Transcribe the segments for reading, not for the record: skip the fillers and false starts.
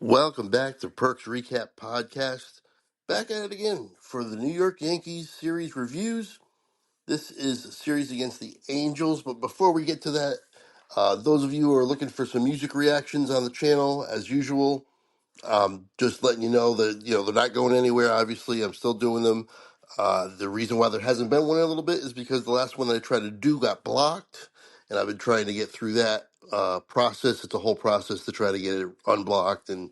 Welcome back to Perks Recap Podcast. Back at it again for the New York Yankees series reviews. This is a series against the Angels, but before we get to that, those of you who are looking for some music reactions on the channel, as usual, just letting you know that they're not going anywhere. Obviously, I'm still doing them. The reason why there hasn't been one in a little bit is because the last one that I tried to do got blocked, and I've been trying to get through that process. It's a whole process to try to get it unblocked, and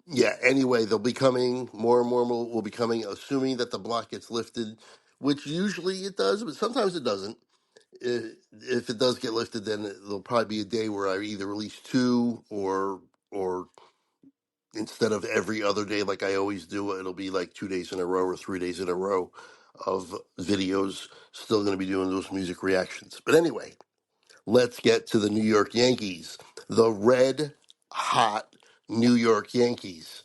yeah. Anyway, they'll be coming. More and more will be coming, assuming that the block gets lifted, which usually it does, but sometimes it doesn't. If it does get lifted, then there'll probably be a day where I either release two or instead of every other day like I always do, it'll be like 2 days in a row or 3 days in a row of videos. Still going to be doing those music reactions. But anyway, let's get to the New York Yankees. The red hot New York Yankees.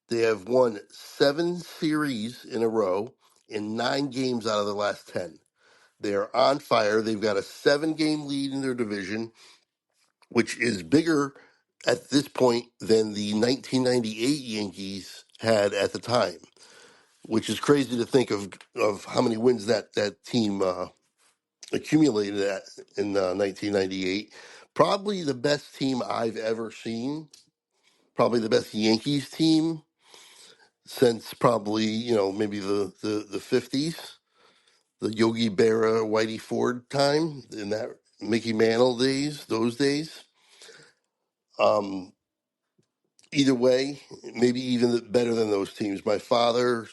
They have won 7 series in a row in 9 games out of the last 10. They are on fire. They've got a 7 game lead in their division, which is bigger at this point than the 1998 Yankees had at the time, which is crazy to think of how many wins that team accumulated at in 1998. Probably the best team I've ever seen. Probably the best Yankees team since probably maybe the 50s, the Yogi Berra, Whitey Ford time in that Mickey Mantle days, those days. Um, Either way, maybe even better than those teams. My father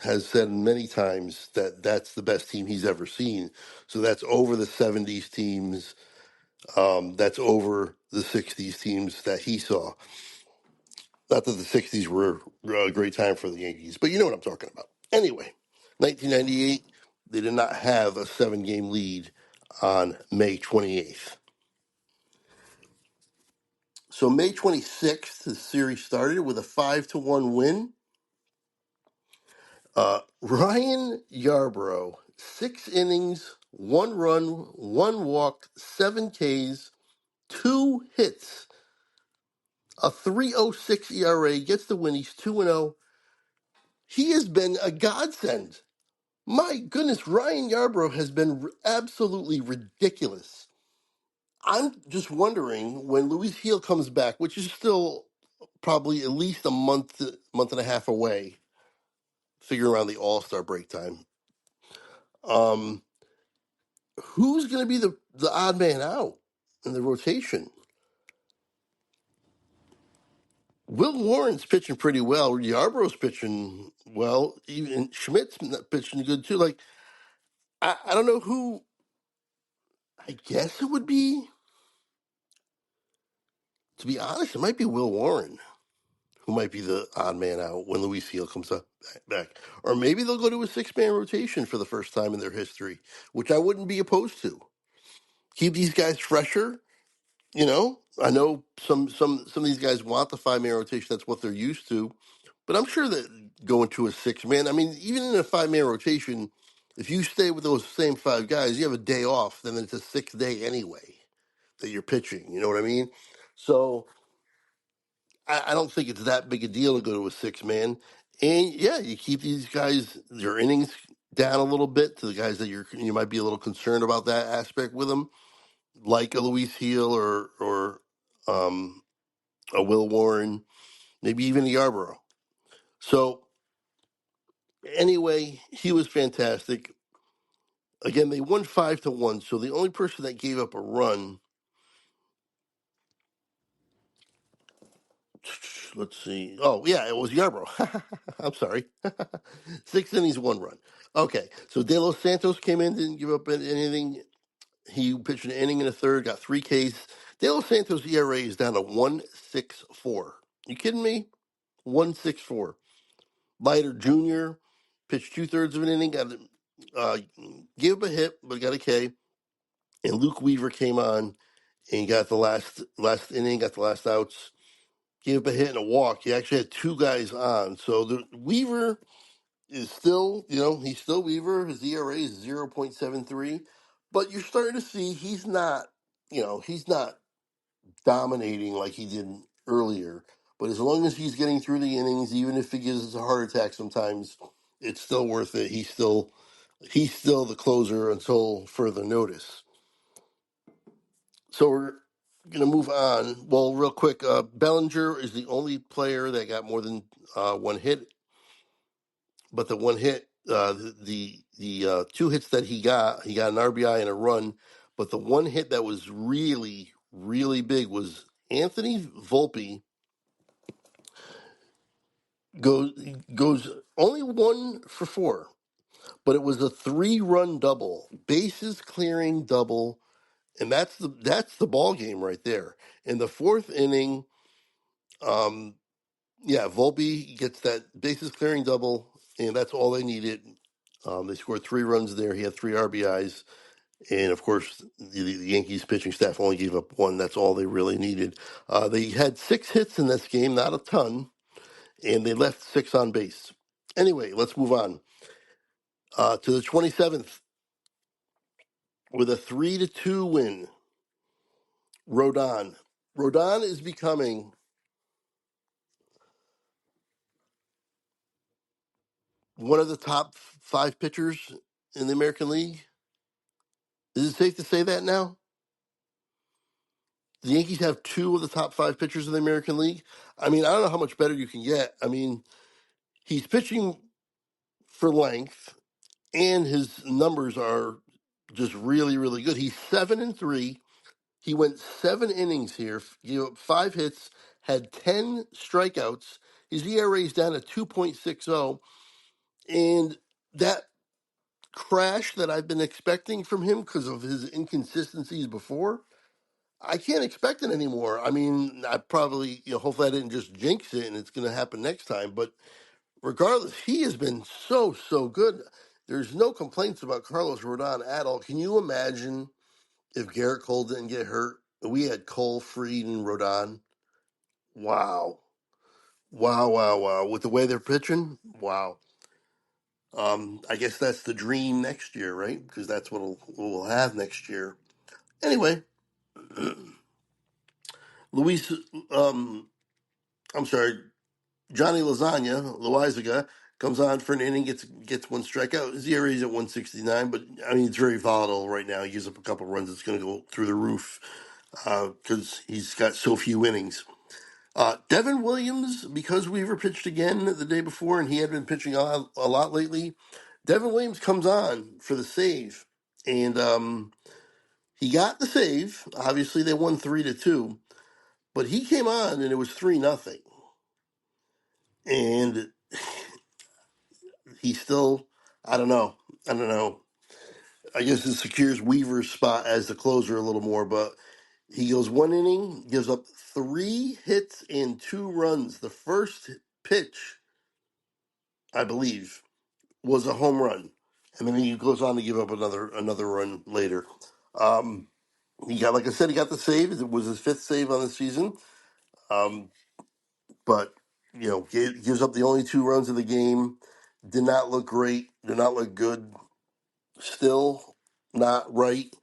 has said many times that that's the best team he's ever seen. So that's over the 70s teams. That's over the 60s teams that he saw. Not that the 60s were a great time for the Yankees, but you know what I'm talking about. Anyway, 1998, they did not have a 7 game lead on May 28th. So May 26th, the series started with a 5-1 win. Ryan Yarbrough, 6 innings, 1 run, 1 walk, 7 Ks, 2 hits, a 3.06 ERA, gets the win. He's 2-0. He has been a godsend. My goodness, Ryan Yarbrough has been absolutely ridiculous. I'm just wondering when Luis Heel comes back, which is still probably at least a month and a half away, figure around the All-Star break time. Who's going to be the odd man out in the rotation? Will Warren's pitching pretty well. Yarbrough's pitching well. Even Schmidt's pitching good too. Like I don't know who. I guess it would be. To be honest, it might be Will Warren who might be the odd man out when Luis Field comes up back. Or maybe they'll go to a 6-man rotation for the first time in their history, which I wouldn't be opposed to. Keep these guys fresher. I know some of these guys want the 5-man rotation. That's what they're used to. But I'm sure that going to a 6-man, I mean, even in a 5-man rotation, if you stay with those same 5 guys, you have a day off, then it's a 6th day anyway that you're pitching. You know what I mean? So I don't think it's that big a deal to go to a 6-man. And yeah, you keep these guys, their innings down a little bit to the guys that you might be a little concerned about that aspect with them, like a Luis Heel or a Will Warren, maybe even a Yarborough. So anyway, he was fantastic. Again, they won 5-1. So the only person that gave up a run, let's see. Oh yeah, it was Yarborough. I'm sorry. 6 innings, 1 run. Okay, so De Los Santos came in, didn't give up anything. He pitched an inning and a third, got 3 Ks. De Los Santos' ERA is down to 1.64. You kidding me? 1.64. Leiter Jr. pitched 2/3 of an inning, uh, gave up a hit, but got a K. And Luke Weaver came on and got the last inning, got the last outs, gave up a hit and a walk. He actually had 2 guys on. So the Weaver is still, he's still Weaver. His ERA is 0.73. But you're starting to see he's not dominating like he did earlier. But as long as he's getting through the innings, even if he gives us a heart attack sometimes, it's still worth it. He's still the closer until further notice. So we're gonna move on. Well, real quick, Bellinger is the only player that got more than one hit, but the one hit, the two hits that he got an RBI and a run, but the one hit that was really really big was Anthony Volpe goes goes only 1 for 4, but it was a 3-run double, bases clearing double, and that's the ball game right there. In the fourth inning, um, yeah, Volpe gets that bases clearing double, and that's all they needed. They scored 3 runs there. He had 3 RBIs, and of course, the Yankees pitching staff only gave up one. That's all they really needed. They had 6 hits in this game, not a ton, and they left 6 on base. Anyway, let's move on to the 27th with a 3-2 win. Rodon. Rodon is becoming one of the top 5 pitchers in the American League. Is it safe to say that now? The Yankees have 2 of the top 5 pitchers in the American League. I mean, I don't know how much better you can get. I mean, he's pitching for length, and his numbers are just really, really good. He's 7-3. He went 7 innings here, gave up 5 hits, had 10 strikeouts. His ERA is down to 2.60, and that crash that I've been expecting from him because of his inconsistencies before, I can't expect it anymore. I mean, I probably, hopefully I didn't just jinx it and it's going to happen next time. But regardless, he has been so, so good. There's no complaints about Carlos Rodon at all. Can you imagine if Garrett Cole didn't get hurt? We had Cole, Freed, and Rodon. Wow. Wow, wow, wow. With the way they're pitching, wow. I guess that's the dream next year, right? Because that's what we'll have next year. Anyway, Luis, um, I'm sorry, Johnny Lasagna, Loizaga, comes on for an inning, gets 1 strikeout. His ERA is at 169, but I mean it's very volatile right now. He gives up a couple runs, it's going to go through the roof because he's got so few innings. Devin Williams, because Weaver pitched again the day before, and he had been pitching a lot lately. Devin Williams comes on for the save, and he got the save. Obviously, they won 3-2, but he came on and it was 3-0, and he still, I don't know, I don't know. I guess it secures Weaver's spot as the closer a little more, but he goes 1 inning, gives up 3 hits and 2 runs. The first pitch, I believe, was a home run, and then he goes on to give up another run later. Um, he got, like I said, he got the save. It was his 5th save on the season. Um, but gives up the only 2 runs of the game. Did not look great. Did not look good. Still not right.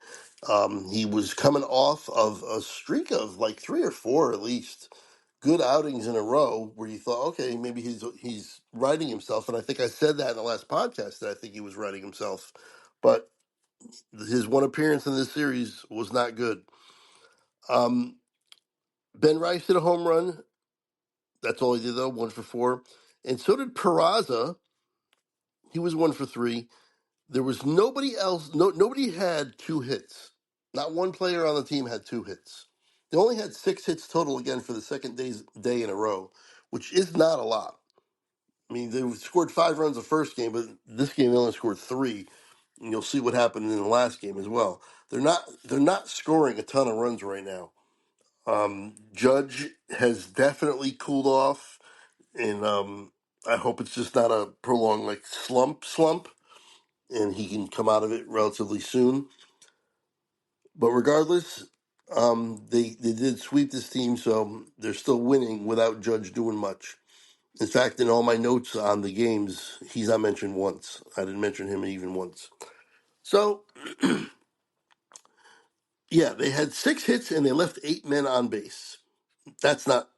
He was coming off of a streak of like 3 or 4 at least good outings in a row where you thought, okay, maybe he's riding himself. And I think I said that in the last podcast that I think he was riding himself. But his one appearance in this series was not good. Um, Ben Rice hit a home run. That's all he did though, 1 for 4. And so did Peraza. He was 1 for 3. There was nobody else. Nobody had 2 hits. Not one player on the team had 2 hits. They only had 6 hits total again for the second day in a row, which is not a lot. I mean, they scored 5 runs the first game, but this game they only scored 3. And you'll see what happened in the last game as well. They're not scoring a ton of runs right now. Judge has definitely cooled off, and I hope it's just not a prolonged like slump, and he can come out of it relatively soon. But regardless, they did sweep this team, so they're still winning without Judge doing much. In fact, in all my notes on the games, he's not mentioned once. I didn't mention him even once. So, yeah, they had 6 hits and they left 8 men on base. That's not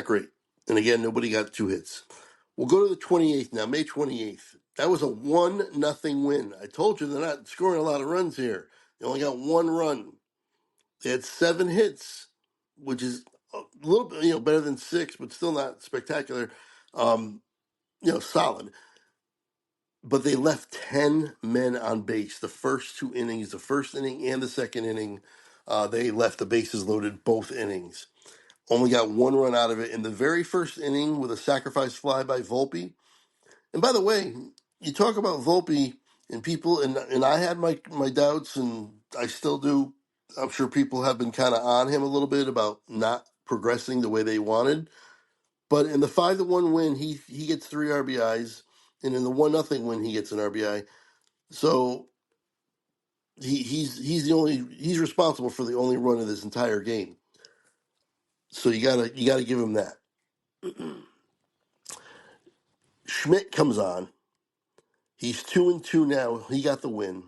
great. And again, nobody got 2 hits. We'll go to the 28th now, May 28th. That was a 1-0 win. I told you they're not scoring a lot of runs here. They only got 1 run. They had 7 hits, which is a little bit, better than 6, but still not spectacular. Solid. But they left 10 men on base the first 2 innings, the first inning and the second inning. They left the bases loaded both innings. Only got 1 run out of it in the very first inning with a sacrifice fly by Volpe. And by the way, you talk about Volpe and people, and I had my doubts, and I still do. I'm sure people have been kind of on him a little bit about not progressing the way they wanted. But in the 5-1 win, he gets 3 RBIs, and in the 1-0 win, he gets an RBI. So he's responsible for the only run of this entire game. So you gotta give him that. Schmidt comes on. He's 2-2 now. He got the win.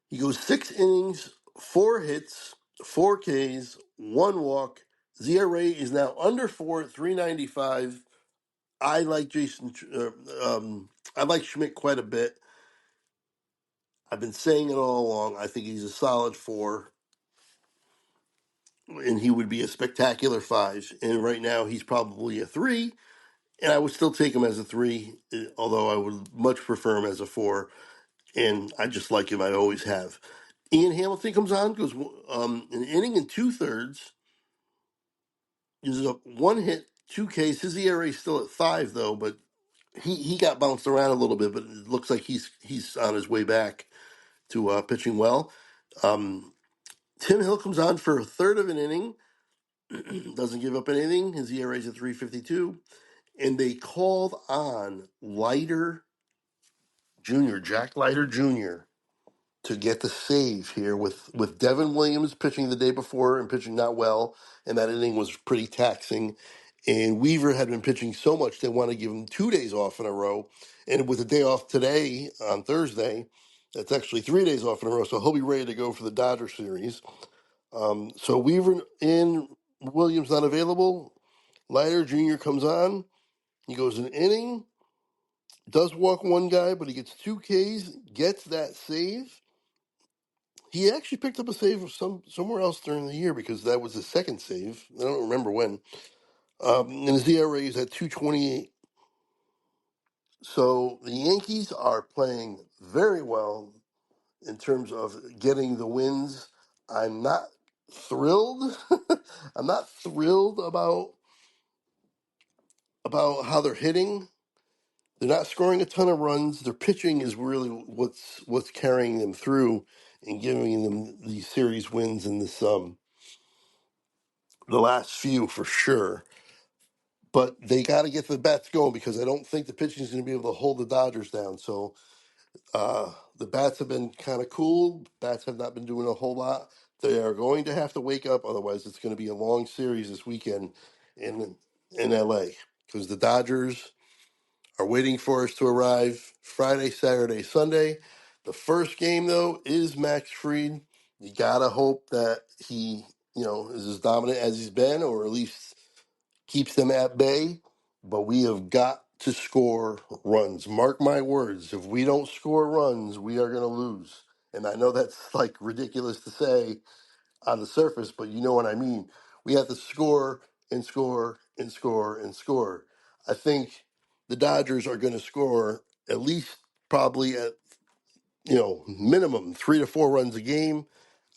He goes 6 innings, 4 hits, 4 Ks, 1 walk. ZRA is now under 4 at 395. I like I like Schmidt quite a bit. I've been saying it all along. I think he's a solid 4, and he would be a spectacular 5. And right now, he's probably a 3, and I would still take him as a 3, although I would much prefer him as a 4. And I just like him. I always have. Ian Hamilton comes on, goes an inning and 2/3, uses up 1 hit, 2 Ks. His ERA is still at 5 though, but he got bounced around a little bit. But it looks like he's on his way back to pitching well. Um, Tim Hill comes on for a third of an inning, doesn't give up anything. His ERA is at 3.52, and they called on Leiter Jr., Jack Leiter Jr., to get the save here with Devin Williams pitching the day before and pitching not well, and that inning was pretty taxing. And Weaver had been pitching so much they want to give him 2 days off in a row. And with a day off today on Thursday, that's actually 3 days off in a row. So he'll be ready to go for the Dodger series. So Weaver and Williams not available. Leiter Jr. comes on. He goes an inning, does walk one guy, but he gets 2 Ks, gets that save. He actually picked up a save somewhere else during the year because that was his second save. I don't remember when. And his ERA is at 2.28. So the Yankees are playing very well in terms of getting the wins. I'm not thrilled. I'm not thrilled about how they're hitting. They're not scoring a ton of runs. Their pitching is really what's carrying them through and giving them these series wins in this the last few for sure. But they got to get the bats going because I don't think the pitching is going to be able to hold the Dodgers down. So the bats have been kind of cool. Bats have not been doing a whole lot. They are going to have to wake up, otherwise it's going to be a long series this weekend in LA because the Dodgers are waiting for us to arrive Friday, Saturday, Sunday. The first game though is Max Fried. You gotta hope that he, is as dominant as he's been, or at least keeps them at bay. But we have got to score runs. Mark my words. If we don't score runs, we are going to lose. And I know that's like ridiculous to say on the surface, but you know what I mean. We have to score and score and score and score. I think the Dodgers are going to score at least probably at minimum 3 to 4 runs a game.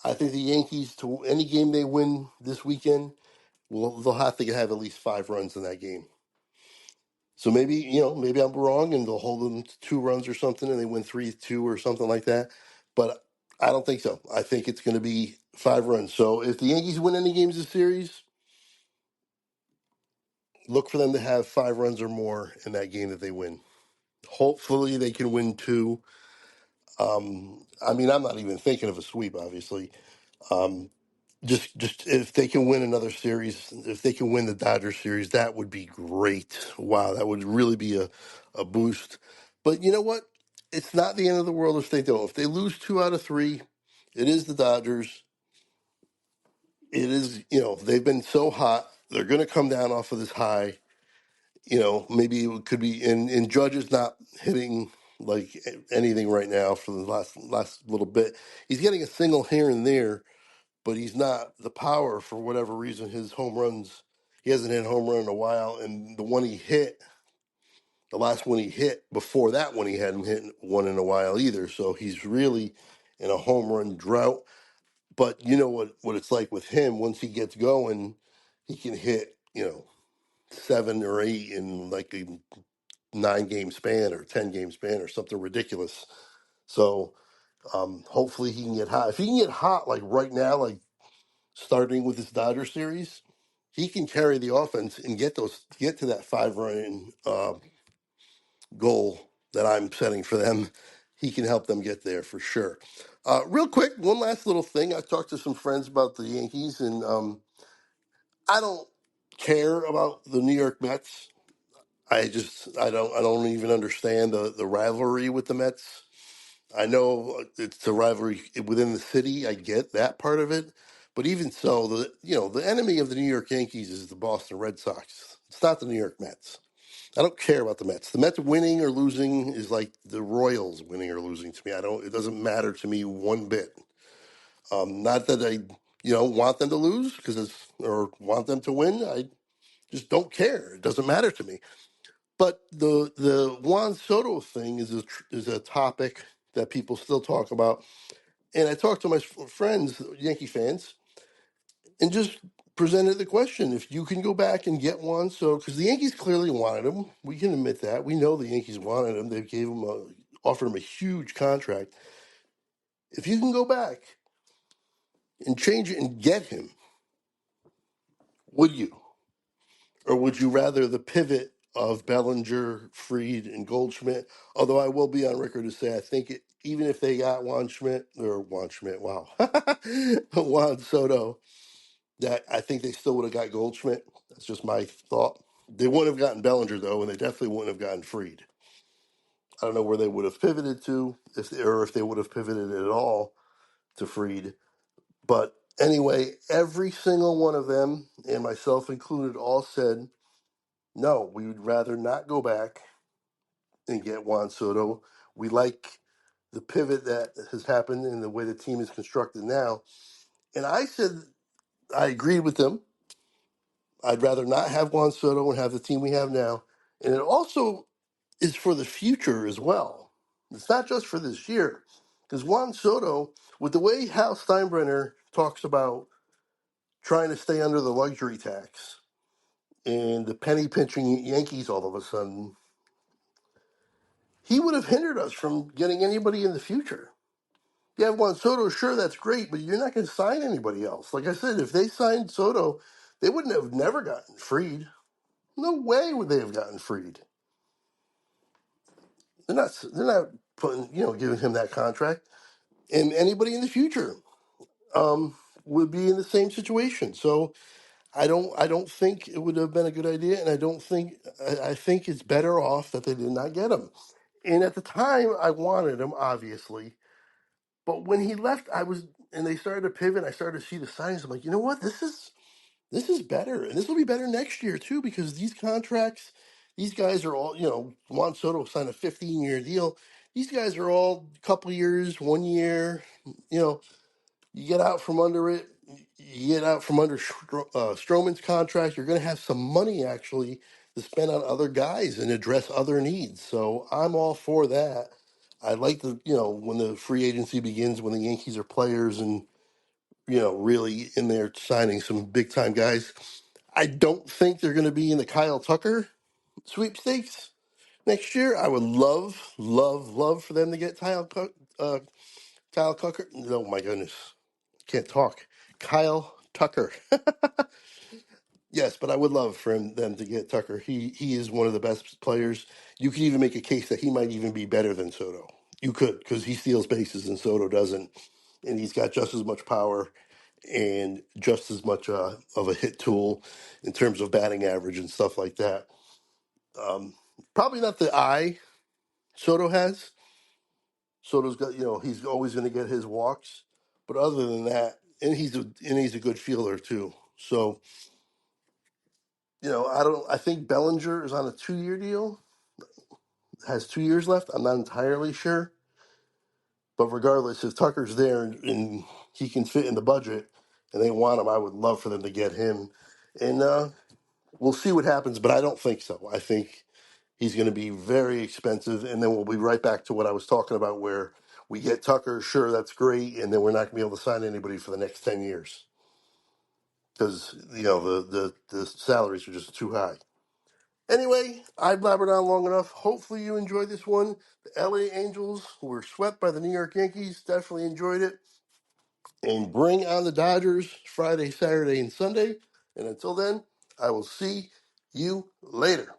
I think the Yankees, to any game they win this weekend, they'll have to have at least 5 runs in that game. So maybe I'm wrong and they'll hold them to 2 runs or something and they win 3-2 or something like that. But I don't think so. I think it's going to be 5 runs. So if the Yankees win any games this series, look for them to have 5 runs or more in that game that they win. Hopefully they can win 2. I mean, I'm not even thinking of a sweep, obviously. Um, just if they can win another series, if they can win the Dodgers series, that would be great. Wow, that would really be a boost. But you know what? It's not the end of the world if they don't. If they lose 2 out of 3, it is the Dodgers. it is, they've been so hot. They're going to come down off of this high. Maybe it could be in Judge's not hitting like anything right now for the last little bit. He's getting a single here and there, but he's not the power for whatever reason. His home runs, he hasn't hit a home run in a while, and the last one he hit before that one, he hadn't hit one in a while either. So he's really in a home run drought. But you know what it's like with him. Once he gets going, he can hit 7 or 8 in like a 9 game span or 10 game span or something ridiculous. So hopefully he can get hot. If he can get hot like right now, like starting with this Dodger series, he can carry the offense and get to that 5 run goal that I'm setting for them. He can help them get there for sure. Real quick, one last little thing. I talked to some friends about the Yankees, and I don't care about the New York Mets. I don't even understand the rivalry with the Mets. I know it's a rivalry within the city. I get that part of it, but even so, the enemy of the New York Yankees is the Boston Red Sox. It's not the New York Mets. I don't care about the Mets. The Mets winning or losing is like the Royals winning or losing to me. I don't. It doesn't matter to me one bit. Not that I want them to lose or want them to win. I just don't care. It doesn't matter to me. But the Juan Soto thing is a topic that people still talk about, and I talked to my friends, Yankee fans, and just presented the question: if you can go back and get Juan Soto, because the Yankees clearly wanted him, we can admit that. We know the Yankees wanted him. They offered him a huge contract. If you can go back and change it and get him, would you? Or would you rather the pivot of Bellinger, Freed, and Goldschmidt? Although I will be on record to say I think even if they got Juan Schmidt, wow, Juan Soto, that I think they still would have got Goldschmidt. That's just my thought. They wouldn't have gotten Bellinger though, and they definitely wouldn't have gotten Freed. I don't know where they would have pivoted to, if they would have pivoted at all to Freed. But anyway, every single one of them, and myself included, all said no, we would rather not go back and get Juan Soto. We like the pivot that has happened in the way the team is constructed now. And I said I agreed with them. I'd rather not have Juan Soto and have the team we have now. And it also is for the future as well. It's not just for this year. Because Juan Soto, with the way Hal Steinbrenner talks about trying to stay under the luxury tax and the penny pinching Yankees all of a sudden, he would have hindered us from getting anybody in the future. You have Juan Soto, sure, that's great, but you're not going to sign anybody else. Like I said, if they signed Soto, they wouldn't have never gotten freed. No way would they have gotten freed. They're not putting giving him that contract. And anybody in the future would be in the same situation. So I don't think it would have been a good idea, and I think it's better off that they did not get him. And at the time, I wanted him, obviously. But when he left, and they started to pivot. I started to see the signs. I'm like, you know what? This is better, and this will be better next year too, because these contracts, these guys are all, Juan Soto signed a 15-year deal. These guys are all a couple years, 1 year. You know, you get out from under it. You get out from under Stroman's contract. You're going to have some money actually to spend on other guys and address other needs. So I'm all for that. I like when the free agency begins, when the Yankees are players and really in there signing some big time guys. I don't think they're going to be in the Kyle Tucker sweepstakes next year. I would love, love, love for them to get Kyle Tucker. Oh my goodness, can't talk. Kyle Tucker. Yes, but I would love for them to get Tucker. He is one of the best players. You could even make a case that he might even be better than Soto. You could, because he steals bases and Soto doesn't, and he's got just as much power and just as much of a hit tool in terms of batting average and stuff like that. Um, Probably not the eye Soto has. Soto's got, he's always going to get his walks, but other than that, and he's a good fielder too. So I think Bellinger is on a 2-year deal, has 2 years left. I'm not entirely sure, but regardless, if Tucker's there and he can fit in the budget, and they want him, I would love for them to get him. And we'll see what happens, but I don't think so. I think he's going to be very expensive, and then we'll be right back to what I was talking about, where we get Tucker, sure, that's great, and then we're not going to be able to sign anybody for the next 10 years because the salaries are just too high. Anyway, I've blabbered on long enough. Hopefully you enjoyed this one. The LA Angels were swept by the New York Yankees. Definitely enjoyed it. And bring on the Dodgers Friday, Saturday, and Sunday. And until then, I will see you later.